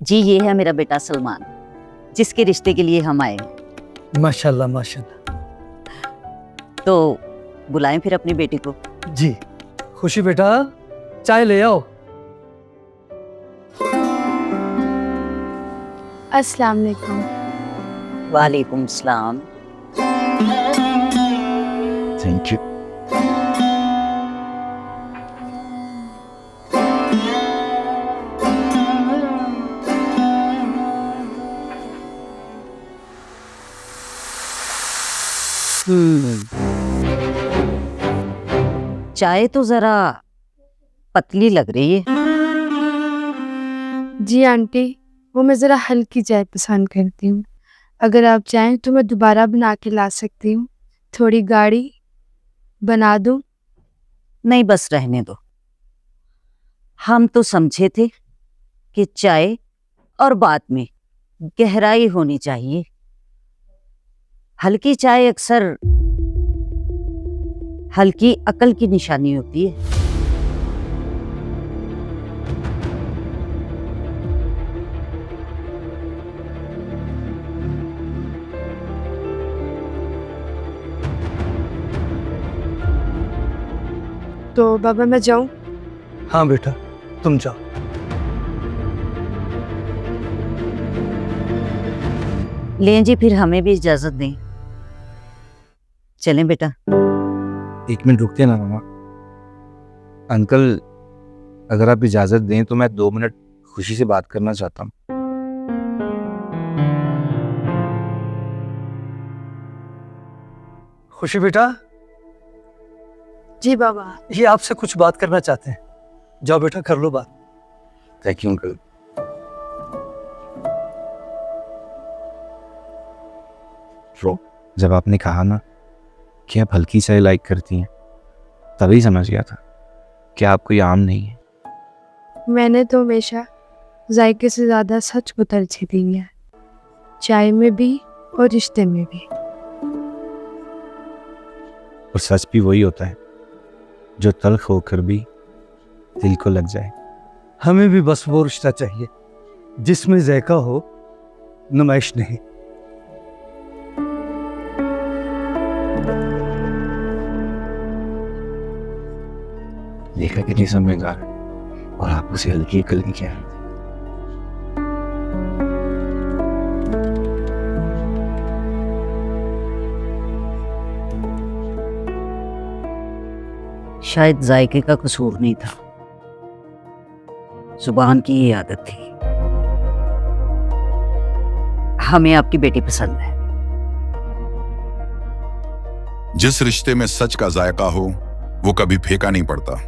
जी ये है मेरा बेटा सलमान, जिसके रिश्ते के लिए हम आए हैं। माशाल्लाह माशाल्लाह। तो बुलाएं फिर अपनी बेटी को। जी खुशी बेटा, चाय ले आओ। अस्सलाम वालेकुम। वालेकुम सलाम। Thank you. चाय तो जरा पतली लग रही है। जी आंटी, वो मैं ज़रा हल्की चाय पसंद करती हूँ। अगर आप चाहें तो मैं दोबारा बना के ला सकती हूँ। थोड़ी गाढ़ी बना दूँ? नहीं बस रहने दो। हम तो समझे थे कि चाय और बात में गहराई होनी चाहिए। हल्की चाय अक्सर हल्की अकल की निशानी होती है। तो बाबा मैं जाऊँ? हाँ बेटा तुम जाओ। लें जी, फिर हमें भी इजाजत दें। चलें बेटा। एक मिनट रुकते ना मामा। अंकल अगर आप इजाजत दें तो मैं 2 मिनट खुशी से बात करना चाहता हूँ। खुशी बेटा, जी बाबा। ये आपसे कुछ बात करना चाहते हैं। जाओ बेटा कर लो बात। Thank you uncle. जब आपने कहा ना कि आप हल्की चाय लाइक करती हैं, तभी समझ गया था कि आप कोई आम नहीं है। मैंने तो हमेशा जायके से ज़्यादा सच को तरजीह दी है, चाय में भी और रिश्ते में भी। और सच भी वही होता है जो तल्ख होकर भी दिल को लग जाए। हमें भी बस वो रिश्ता चाहिए जिसमें जायका हो, नुमाइश नहीं। देखा कितनी समझदार है, और आप उसे हल्की अकल की क्या है। शायद जायके का कसूर नहीं था, जुबान की ये आदत थी। हमें आपकी बेटी पसंद है। जिस रिश्ते में सच का जायका हो वो कभी फेंका नहीं पड़ता।